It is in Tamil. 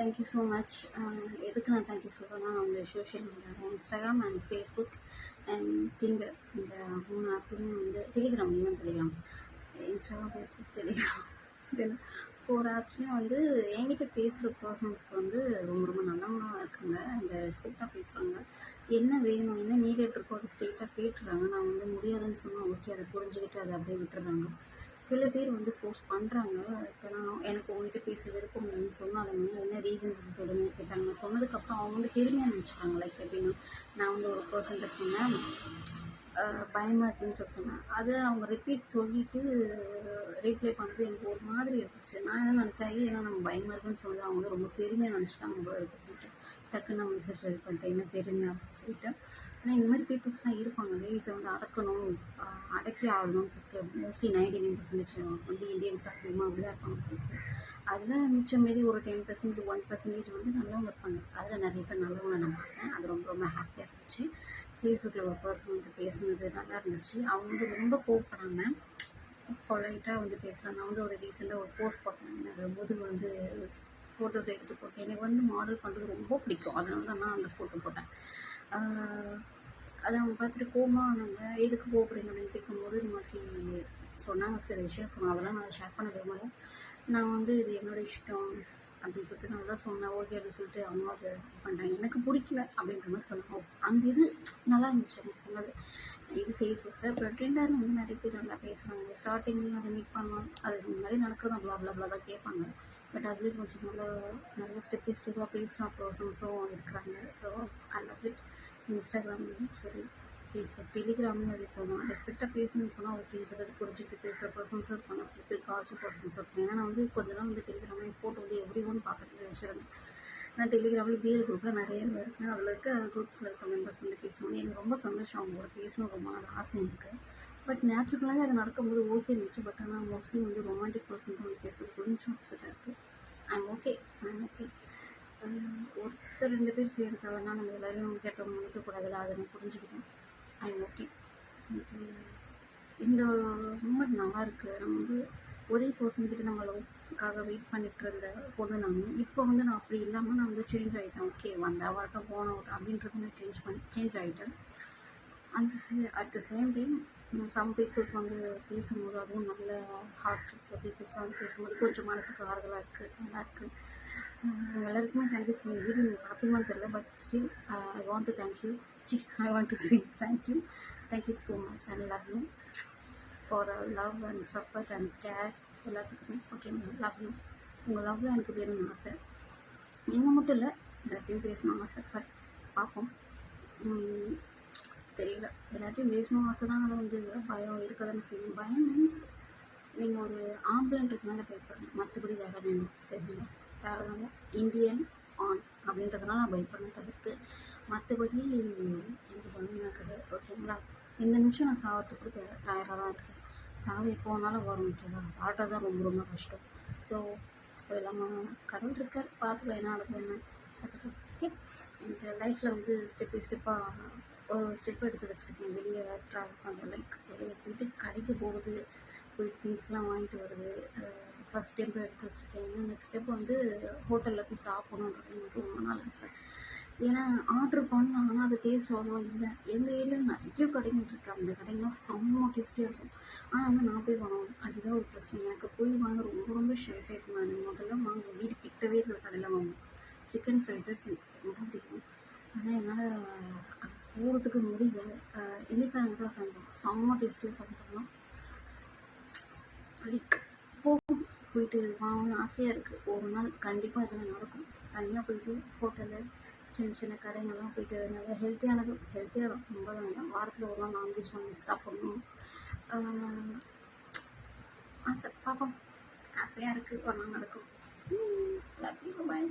Thank you so much. எதுக்கு நான் தேங்க்யூ சொல்கிறேன்னா, நான் வந்து சோஷியல் மீடியாவில் Instagram and Facebook and Tinder இந்த 3 ஆப்லையும் வந்து டெலிகிராம், இன்ஸ்டாகிராம், ஃபேஸ்புக், டெலிகிராம் தென் 4 ஆப்ஸ்லேயும் வந்து என்கிட்ட பேசுகிற பர்சன்ஸ்க்கு வந்து ரொம்ப ரொம்ப நல்லவங்களாக இருக்காங்க. அந்த ரெஸ்பெக்டாக பேசுகிறாங்க. என்ன வேணும், என்ன நீடட் இருக்கோ அதை ஸ்ட்ரெயிட்டாக கேட்டுடுறாங்க. நான் வந்து முடியாதுன்னு சொன்னால் ஓகே, அதை புரிஞ்சுக்கிட்டு அதை அப்படியே விட்டுறாங்க. சில பேர் வந்து ஃபோர்ஸ் பண்ணுறாங்க. இப்போ நான் எனக்கு உங்கள்கிட்ட பேச விருப்பம் இல்லைன்னு சொன்னாலுமே என்ன ரீசன்ஸ் சொல்லுங்கள் கேட்டாங்க. நான் சொன்னதுக்கப்புறம் அவங்க வந்து பெருமையாக நினச்சிப்பாங்க. லைக் எப்படின்னா, நான் வந்து ஒரு பர்சன்ட்ட சொன்னேன் பயமாக இருக்குன்னு சொன்னேன். அதை அவங்க ரிப்பீட் சொல்லிவிட்டு ரீப்ளை பண்ணுறது எனக்கு ஒரு மாதிரி இருந்துச்சு. நான் என்ன நினச்சேன், ஏன்னா நம்ம பயமாக இருக்குன்னு சொன்னது அவங்க வந்து ரொம்ப பெருமையாக நினச்சிட்டாங்க போல இருக்குன்ட்டு டக்குன்னு நான் மெசேஜ் ரெடி பண்ணிட்டேன், என்ன பெருமையாக அப்படின்னு சொல்லிட்டு. ஆனால் இந்த மாதிரி பீப்புள்ஸ்லாம் இருப்பாங்க. லேடிஸை வந்து அடக்கணும், அடக்கி ஆகணும்னு சொல்லிட்டு மோஸ்ட்லி 99% வந்து இந்தியன்ஸ் அதிகமாக அப்படி தான் இருப்பாங்க பேசு. அதில் மிச்சம் மீதி ஒரு 10% 1% வந்து நல்லவங்க இருப்பாங்க. அதில் நிறைய பேர் நல்லவங்க நான் பார்த்தேன். அது ரொம்ப ரொம்ப ஹாப்பியாக இருந்துச்சு. ஃபேஸ்புக்கில் ஒரு பர்சன் வந்து பேசுனது நல்லா இருந்துச்சு. அவங்க வந்து ரொம்ப கோவப்படாமல் பொலைட்டாக வந்து பேசுகிறாங்க. நான் வந்து ஒரு ரீசெண்டாக ஒரு போஸ்ட் போட்டேன். என்னோட முதுகு வந்து ஃபோட்டோஸ் எடுத்து போட்டேன். எனக்கு வந்து மாடல் பண்ணுறது ரொம்ப பிடிக்கும். அதனால தான் நான் அந்த ஃபோட்டோ போட்டேன். அதை அவங்க பார்த்துட்டு கோவமானாங்க. எதுக்கு கோவப்படுறீங்க அப்படின்னு கேட்கும்போது இந்த மாதிரி சொன்னாங்க. சில விஷயம் சொன்னாங்க. அதெல்லாம் நான் ஷேர் பண்ண விரும்பலை. நான் வந்து இது என்னோடய இஷ்டம் அப்படின்னு சொல்லிட்டு நல்லா சொன்னேன். ஓகே அப்படின்னு சொல்லிட்டு அவங்க அதை பண்ணுறாங்க. எனக்கு பிடிக்கல அப்படின்ற மாதிரி சொன்னாங்க. அந்த இது நல்லா இருந்துச்சு அவங்க சொன்னது. இது ஃபேஸ்புக்கில் அப்புறம் ட்ரெண்டரில் வந்து நிறைய பேர் நல்லா பேசுகிறாங்க. ஸ்டார்டிங்லேயும் அதை மீட் பண்ணலாம், அதுக்கு முன்னாடி நடக்கிறது அவ்வளோ அவ்வளோ தான் கேட்பாங்க. பட் அதுலேயும் கொஞ்சம் நல்ல ஸ்டெப் பை ஸ்டெப்பாக பேசுகிற பர்சன்ஸும் இருக்கிறாங்க. So I love it. இன்ஸ்டாகிராம்லேயும் சரி, ஃபேஸ்புக், டெலிகிராம்லையும் அதே போல் தான். ரெஸ்பெக்டாக பேசணும்னு சொன்னால் ஓகே சொல்கிறது புரிஞ்சுக்கிட்டு பேசுகிற பர்சன்ஸும் இருப்பாங்க. சில பேர் காய்ச்ச பர்சன்ஸும் இருப்பாங்க. ஏன்னா நான் வந்து கொஞ்ச நாள் வந்து டெலிகிராமில் ஃபோட்டோ வந்து எவ்ரி ஒன் பார்க்குறதுக்கு வச்சுருந்தேன். நான் டெலிகிராமில் பிஎல் குரூப்பில் நிறைய இருக்கேன். அதில் இருக்க குரூப்ஸில் இருக்க மெம்பர்ஸ் வந்து பேசுவாங்க. எனக்கு ரொம்ப சந்தோஷம், அவங்களோட பேசணும் ரொம்ப நாள் ஆசை எனக்கு. பட் நேச்சுரலாகவே அது நடக்கும்போது ஓகே இருந்துச்சு. பட் ஆனால் மோஸ்ட்லி வந்து ரொமான்டிக் பர்சன் தான் வந்து பேசுகிறது கொஞ்சம் அப்செட்டாக இருக்குது. I'm okay. ஒருத்தர் 2 பேர் செய்கிற தவறுனா நம்ம எல்லோரும் கேட்டவங்க நினைக்கக்கூடாதுல்ல, அதை நான் புரிஞ்சுக்கிட்டேன். I'm okay. எனக்கு இந்த மூமெண்ட் நல்லா இருக்குது. நம்ம வந்து ஒரே பர்சன்கிட்ட நம்ம லவ்க்காக வெயிட் பண்ணிட்டு இருந்த பொண்ணு நான் இப்போ வந்து நான் அப்படி இல்லாமல் நான் வந்து சேஞ்ச் ஆகிட்டேன். ஓகே, வந்தால் வரட்டும் போனோம் அப்படின்றது நான் சேஞ்ச் ஆகிட்டேன். At the same time some peoples வந்து பேசும்போது, அதுவும் நல்ல ஹார்ட் இருக்கிற பீப்புள்ஸாக வந்து பேசும்போது கொஞ்சம் மனசுக்கு ஆறுதலாக இருக்குது, நல்லா இருக்குது. எல்லாருக்குமே தேங்க்யூ சொல்லி வீடியோ நீங்கள் பார்த்தீங்கன்னு தெரியல. But still I want to thank you. I want to say thank you so much and love you for love and support and care எல்லாத்துக்குமே. Okay, love you. உங்கள் லவ்வில் எனக்கு வேணும்னு ஆசை. நீங்கள் மட்டும் இல்லை, எல்லாத்தையும் பேசணும்னு ஆசை. பட் பார்ப்போம், தெரியல. எல்லாத்தையும் பேசணும் ஆசை தான். ஆனால் வந்து பயம் இருக்க தானே செய்யும். பயம் மீன்ஸ் நீங்கள் ஒரு ஆம்பளைன்றதுனால பயப்படணும், மற்றபடி வேறு வேணும் சரிங்களா? வேறு தாங்க இந்தியன் ஆன் அப்படின்றதுனால நான் பயப்படணும் தவிர்த்து மற்றபடி எனக்கு பயம் கிடையாது. ஓகேங்களா? இந்த நிமிஷம் நான் சாவத்துக்கு தயாராக தான் இருக்கேன். சாவு எப்போ வேணாலும் வரும். ஓகேவா? வாழ்றது தான் ரொம்ப ரொம்ப கஷ்டம். ஸோ அது இல்லாமல் கடவுள் இருக்கார், பார்த்துக்கலாம் என்ன நடக்குதுன்னு பார்த்துக்கலாம். ஓகே, இந்த லைஃப்பில் வந்து ஸ்டெப் பை ஸ்டெப்பாக ஒரு ஸ்டெப் எடுத்து வச்சுருக்கேன். வெளியே ட்ராவல் பண்ணுற, லைக் வெளியே போயிட்டு கடைக்கு போகுது, போயிட்டு திங்ஸ்லாம் வாங்கிட்டு வருது. ஃபஸ்ட் ஸ்டெப் எடுத்து வச்சுருக்கேன். இன்னும் நெக்ஸ்ட் ஸ்டெப் வந்து ஹோட்டலில் போய் சாப்பிடணுன்றது எனக்கு ரொம்ப நாள் ஆசை. ஏன்னா ஆர்டர் பண்ணலாம், ஆனால் அது டேஸ்ட் அவ்வளோவா இல்லை. எங்கள் ஏரியாவில் நிறைய கடைகள் இருக்குது. அந்த கடைங்கெலாம் செம்ம டேஸ்டியாக இருக்கும். ஆனால் வந்து நான் போய் வாங்கணும், அதுதான் ஒரு பிரச்சனை. எனக்கு போய் வாங்க ரொம்ப ரொம்ப ஷை டைப். நான் முதல்ல வாங்க வீடு கிட்டவே இருக்கிற கடையில் வாங்குவேன். சிக்கன் ஃப்ரைட் ரைஸ் எனக்கு ரொம்ப பிடிக்கும். ஆனால் என்னால் போகிறதுக்கு முடியல. இந்திக்காரங்க தான் சாப்பிடுவோம், செம்ம டேஸ்டியாக சாப்பிட்றோம். லைக் போயிட்டு வாங்கணும்னு ஆசையாக இருக்குது. ஒரு நாள் கண்டிப்பாக இதெல்லாம் நடக்கும். தனியாக போயிட்டு ஹோட்டலில் சின்ன சின்ன கடைங்கள்லாம் போயிட்டு நல்லா ஹெல்த்தியாக ரொம்ப வேண்டாம். வாரத்தில் ஒரு நாள் நான்வெஜ் வாங்கி சாப்பிட்ணும் ஆசை. பார்ப்போம், ஆசையாக இருக்குது. ஒரு நாள் நடக்கும். Love you, bye.